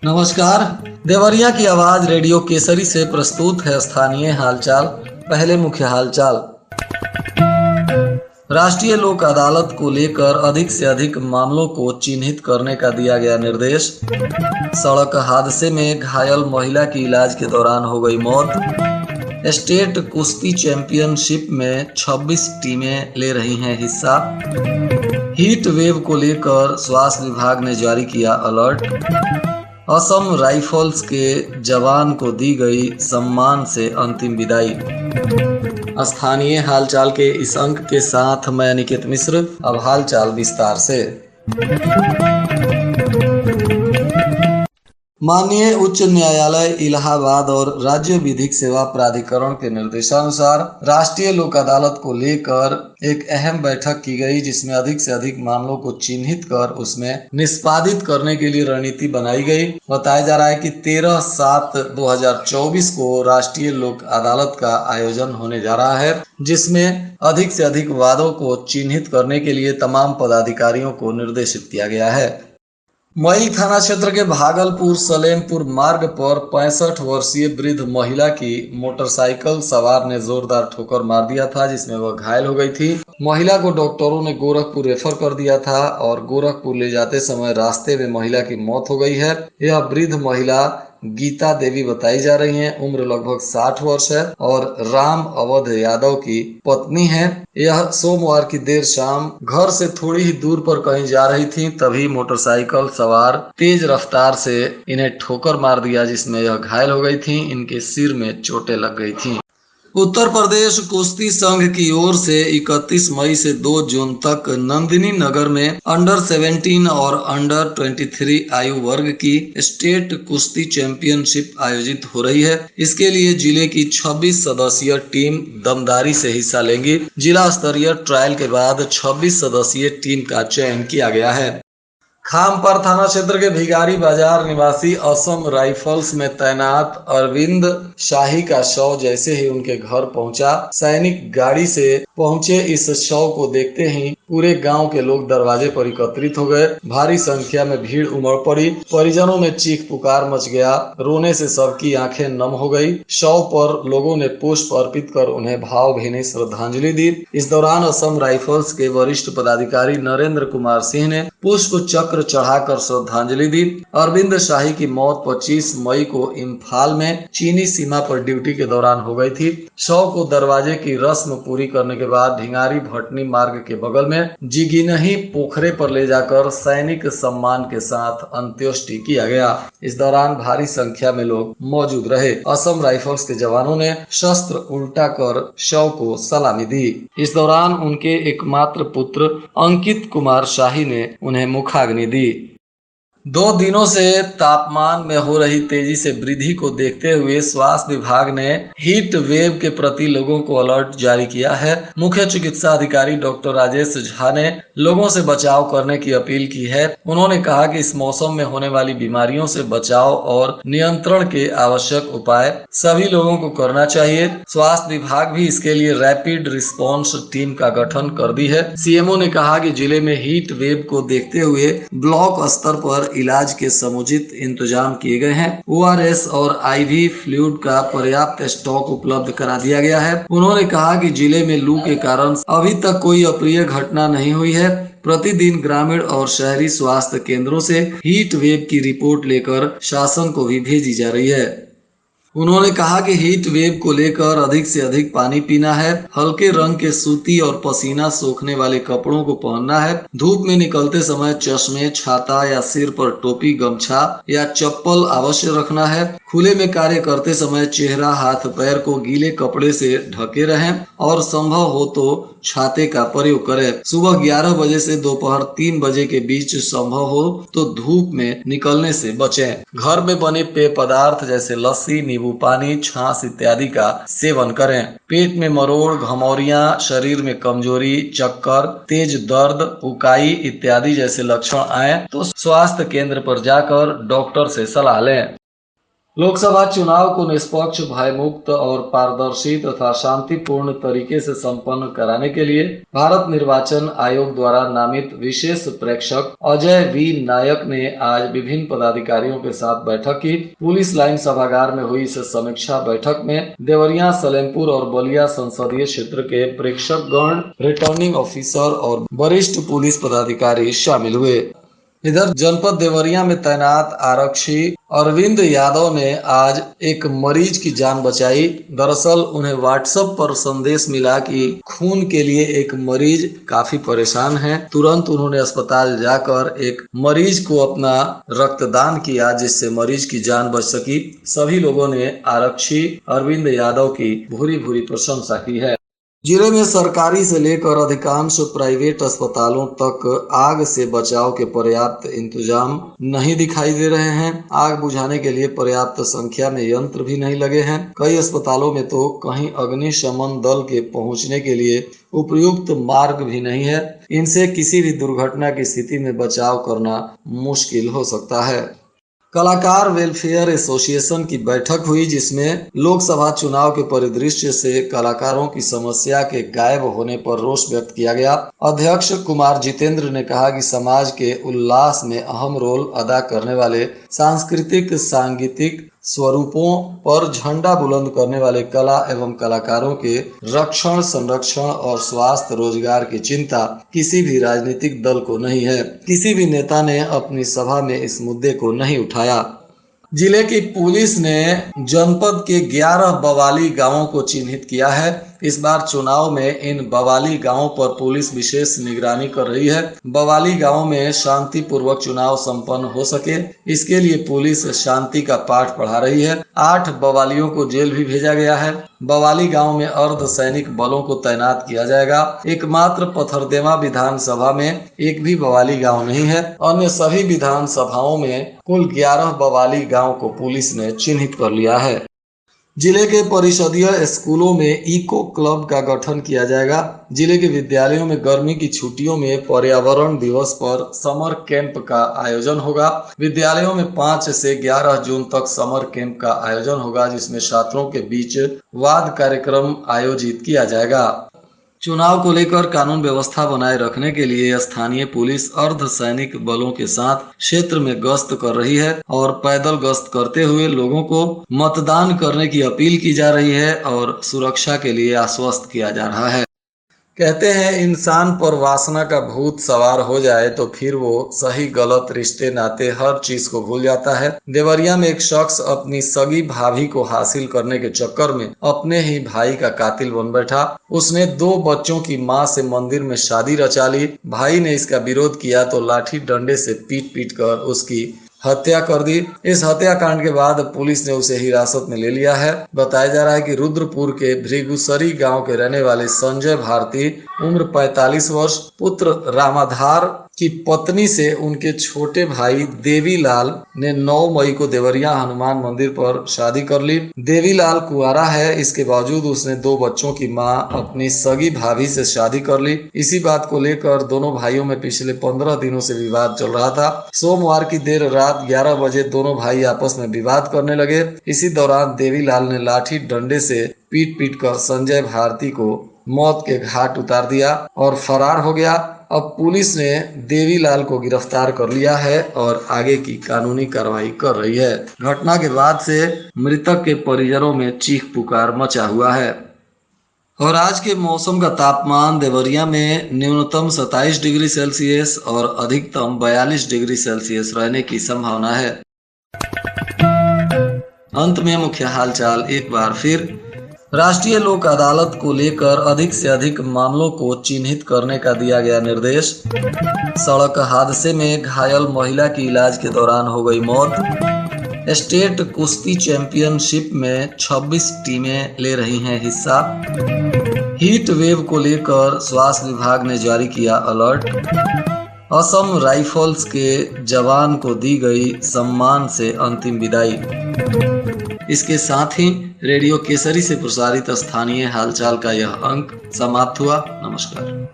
नमस्कार। देवरिया की आवाज रेडियो केसरी से प्रस्तुत है स्थानीय हालचाल। पहले मुख्य हालचाल। राष्ट्रीय लोक अदालत को लेकर अधिक से अधिक मामलों को चिन्हित करने का दिया गया निर्देश। सड़क हादसे में घायल महिला की इलाज के दौरान हो गई मौत। स्टेट कुश्ती चैंपियनशिप में 26 टीमें ले रही हैं हिस्सा। हीट वेव को लेकर स्वास्थ्य विभाग ने जारी किया अलर्ट। असम राइफल्स के जवान को दी गई सम्मान से अंतिम विदाई। स्थानीय हालचाल के इस अंक के साथ मैं अनिकेत मिश्र। अब हालचाल विस्तार से। माननीय उच्च न्यायालय इलाहाबाद और राज्य विधिक सेवा प्राधिकरण के निर्देशानुसार राष्ट्रीय लोक अदालत को लेकर एक अहम बैठक की गई, जिसमें अधिक से अधिक मामलों को चिन्हित कर उसमें निष्पादित करने के लिए रणनीति बनाई गई। बताया जा रहा है कि 13/7/2024 को राष्ट्रीय लोक अदालत का आयोजन होने जा रहा है, जिसमें अधिक से अधिक वादों को चिन्हित करने के लिए तमाम पदाधिकारियों को निर्देशित किया गया है। मई थाना क्षेत्र के भागलपुर सलेमपुर मार्ग पर 65 वर्षीय वृद्ध महिला की मोटरसाइकिल सवार ने जोरदार ठोकर मार दिया था, जिसमें वह घायल हो गई थी। महिला को डॉक्टरों ने गोरखपुर रेफर कर दिया था और गोरखपुर ले जाते समय रास्ते में महिला की मौत हो गई है। यह वृद्ध महिला गीता देवी बताई जा रही हैं। उम्र लगभग 60 वर्ष है और राम अवध यादव की पत्नी है। यह सोमवार की देर शाम घर से थोड़ी ही दूर पर कहीं जा रही थी, तभी मोटरसाइकिल सवार तेज रफ्तार से इन्हें ठोकर मार दिया, जिसमें यह घायल हो गई थी। इनके सिर में चोटें लग गई थी। उत्तर प्रदेश कुश्ती संघ की ओर से 31 मई से 2 जून तक नंदिनी नगर में अंडर 17 और अंडर 23 आयु वर्ग की स्टेट कुश्ती चैंपियनशिप आयोजित हो रही है। इसके लिए जिले की 26 सदस्यीय टीम दमदारी से हिस्सा लेंगी। जिला स्तरीय ट्रायल के बाद 26 सदस्यीय टीम का चयन किया गया है। खामपर थाना क्षेत्र के भिगारी बाजार निवासी असम राइफल्स में तैनात अरविंद शाही का शव जैसे ही उनके घर पहुंचा, सैनिक गाड़ी से पहुंचे इस शव को देखते ही पूरे गांव के लोग दरवाजे पर एकत्रित हो गए। भारी संख्या में भीड़ उमड़ पड़ी। परिजनों में चीख पुकार मच गया। रोने से सबकी आंखें नम हो गई। शव पर लोगों ने पुष्प अर्पित कर उन्हें भावभीनी श्रद्धांजलि दी। इस दौरान असम राइफल्स के वरिष्ठ पदाधिकारी नरेंद्र कुमार सिंह ने पुष्प चक्र चढ़ाकर श्रद्धांजलि दी। अरविंद शाही की मौत 25 मई को इम्फाल में चीनी सीमा पर ड्यूटी के दौरान हो गई थी। शव को दरवाजे की रस्म पूरी करने के बाद ढिंगारी भटनी मार्ग के बगल में जिगिनही पोखरे पर ले जाकर सैनिक सम्मान के साथ अंत्येष्टि किया गया। इस दौरान भारी संख्या में लोग मौजूद रहे। असम राइफल्स के जवानों ने शस्त्र उल्टा कर शव को सलामी दी। इस दौरान उनके एकमात्र पुत्र अंकित कुमार शाही ने उन्हें मुखाग्नि दी। 2 दिनों से तापमान में हो रही तेजी से वृद्धि को देखते हुए स्वास्थ्य विभाग ने हीट वेव के प्रति लोगों को अलर्ट जारी किया है। मुख्य चिकित्सा अधिकारी डॉक्टर राजेश झा ने लोगों से बचाव करने की अपील की है। उन्होंने कहा कि इस मौसम में होने वाली बीमारियों से बचाव और नियंत्रण के आवश्यक उपाय सभी लोगों को करना चाहिए। स्वास्थ्य विभाग भी इसके लिए रैपिड रिस्पॉन्स टीम का गठन कर दी है। सीएमओ ने कहा कि जिले में हीट वेव को देखते हुए ब्लॉक स्तर पर इलाज के समुचित इंतजाम किए गए हैं। ORS और IV फ्लूइड का पर्याप्त स्टॉक उपलब्ध करा दिया गया है। उन्होंने कहा कि जिले में लू के कारण अभी तक कोई अप्रिय घटना नहीं हुई है। प्रतिदिन ग्रामीण और शहरी स्वास्थ्य केंद्रों से हीट वेव की रिपोर्ट लेकर शासन को भी भेजी जा रही है। उन्होंने कहा कि हीट वेव को लेकर अधिक से अधिक पानी पीना है, हल्के रंग के सूती और पसीना सोखने वाले कपड़ों को पहनना है, धूप में निकलते समय चश्मे, छाता या सिर पर टोपी, गमछा या चप्पल अवश्य रखना है। खुले में कार्य करते समय चेहरा, हाथ पैर को गीले कपड़े से ढके रहें और संभव हो तो छाते का प्रयोग करें। सुबह 11 बजे से दोपहर 3 बजे के बीच संभव हो तो धूप में निकलने से बचें। घर में बने पेय पदार्थ जैसे लस्सी, नींबू पानी, छाछ इत्यादि का सेवन करें। पेट में मरोड़, घमौरियां, शरीर में कमजोरी, चक्कर, तेज दर्द, उकाई इत्यादि जैसे लक्षण आए तो स्वास्थ्य केंद्र पर जाकर डॉक्टर से सलाह लें। लोकसभा चुनाव को निष्पक्ष, भयमुक्त और पारदर्शी तथा शांतिपूर्ण तरीके से संपन्न कराने के लिए भारत निर्वाचन आयोग द्वारा नामित विशेष प्रेक्षक अजय वी नायक ने आज विभिन्न पदाधिकारियों के साथ बैठक की। पुलिस लाइन सभागार में हुई इस समीक्षा बैठक में देवरिया, सलेमपुर और बलिया संसदीय क्षेत्र के प्रेक्षकगण, रिटर्निंग ऑफिसर और वरिष्ठ पुलिस पदाधिकारी शामिल हुए। इधर जनपद देवरिया में तैनात आरक्षी अरविंद यादव ने आज एक मरीज की जान बचाई। दरअसल उन्हें व्हाट्सएप पर संदेश मिला कि खून के लिए एक मरीज काफी परेशान है। तुरंत उन्होंने अस्पताल जाकर एक मरीज को अपना रक्तदान किया, जिससे मरीज की जान बच सकी। सभी लोगों ने आरक्षी अरविंद यादव की भूरी भूरी प्रशंसा की है। जिले में सरकारी से लेकर अधिकांश प्राइवेट अस्पतालों तक आग से बचाव के पर्याप्त इंतजाम नहीं दिखाई दे रहे हैं। आग बुझाने के लिए पर्याप्त संख्या में यंत्र भी नहीं लगे हैं। कई अस्पतालों में तो कहीं अग्निशमन दल के पहुंचने के लिए उपयुक्त मार्ग भी नहीं है। इनसे किसी भी दुर्घटना की स्थिति में बचाव करना मुश्किल हो सकता है। कलाकार वेलफेयर एसोसिएशन की बैठक हुई, जिसमें लोकसभा चुनाव के परिदृश्य से कलाकारों की समस्या के गायब होने पर रोष व्यक्त किया गया। अध्यक्ष कुमार जितेंद्र ने कहा कि समाज के उल्लास में अहम रोल अदा करने वाले सांस्कृतिक सांगीतिक स्वरूपों पर झंडा बुलंद करने वाले कला एवं कलाकारों के रक्षण, संरक्षण और स्वास्थ्य रोजगार की चिंता किसी भी राजनीतिक दल को नहीं है। किसी भी नेता ने अपनी सभा में इस मुद्दे को नहीं उठाया। जिले की पुलिस ने जनपद के 11 बवाली गांवों को चिन्हित किया है। इस बार चुनाव में इन बवाली गांवों पर पुलिस विशेष निगरानी कर रही है। बवाली गांवों में शांतिपूर्वक चुनाव संपन्न हो सके, इसके लिए पुलिस शांति का पाठ पढ़ा रही है। 8 बवालियों को जेल भी भेजा गया है। बवाली गांव में अर्धसैनिक बलों को तैनात किया जाएगा। एकमात्र पथरदेवा विधानसभा में एक भी बवाली गांव नहीं है। अन्य सभी विधानसभाओं में कुल 11 बवाली गांव को पुलिस ने चिन्हित कर लिया है। जिले के परिषदीय स्कूलों में इको क्लब का गठन किया जाएगा। जिले के विद्यालयों में गर्मी की छुट्टियों में पर्यावरण दिवस पर समर कैंप का आयोजन होगा। विद्यालयों में 5 से 11 जून तक समर कैंप का आयोजन होगा, जिसमें छात्रों के बीच वाद कार्यक्रम आयोजित किया जाएगा। चुनाव को लेकर कानून व्यवस्था बनाए रखने के लिए स्थानीय पुलिस अर्धसैनिक बलों के साथ क्षेत्र में गश्त कर रही है और पैदल गश्त करते हुए लोगों को मतदान करने की अपील की जा रही है और सुरक्षा के लिए आश्वस्त किया जा रहा है। कहते हैं इंसान पर वासना का भूत सवार हो जाए तो फिर वो सही गलत रिश्ते नाते हर चीज को भूल जाता है। देवरिया में एक शख्स अपनी सगी भाभी को हासिल करने के चक्कर में अपने ही भाई का कातिल बन बैठा। उसने 2 बच्चों की मां से मंदिर में शादी रचा ली। भाई ने इसका विरोध किया तो लाठी डंडे से पीट पीट कर उसकी हत्या कर दी। इस हत्याकांड के बाद पुलिस ने उसे हिरासत में ले लिया है। बताया जा रहा है कि रुद्रपुर के भृगुसरी गांव के रहने वाले संजय भारती उम्र 45 वर्ष पुत्र रामाधार की पत्नी से उनके छोटे भाई देवीलाल ने 9 मई को देवरिया हनुमान मंदिर पर शादी कर ली। देवीलाल कुंवारा है, इसके बावजूद उसने 2 बच्चों की मां अपनी सगी भाभी से शादी कर ली। इसी बात को लेकर दोनों भाइयों में पिछले 15 दिनों से विवाद चल रहा था। सोमवार की देर रात 11 बजे दोनों भाई आपस में विवाद करने लगे। इसी दौरान देवीलाल ने लाठी डंडे से पीट पीट कर संजय भारती को मौत के घाट उतार दिया और फरार हो गया। अब पुलिस ने देवीलाल को गिरफ्तार कर लिया है और आगे की कानूनी कार्रवाई कर रही है। घटना के बाद से मृतक के परिजनों में चीख पुकार मचा हुआ है। और आज के मौसम का तापमान देवरिया में न्यूनतम 27 डिग्री सेल्सियस और अधिकतम 42 डिग्री सेल्सियस रहने की संभावना है। अंत में मुख्य हालचाल एक बार फिर। राष्ट्रीय लोक अदालत को लेकर अधिक से अधिक मामलों को चिन्हित करने का दिया गया निर्देश। सड़क हादसे में घायल महिला की इलाज के दौरान हो गई मौत। स्टेट कुश्ती चैंपियनशिप में 26 टीमें ले रही हैं हिस्सा। हीट वेव को लेकर स्वास्थ्य विभाग ने जारी किया अलर्ट। असम राइफल्स के जवान को दी गई सम्मान से अंतिम विदाई। इसके साथ ही रेडियो केसरी से प्रसारित स्थानीय हालचाल का यह अंक समाप्त हुआ। नमस्कार।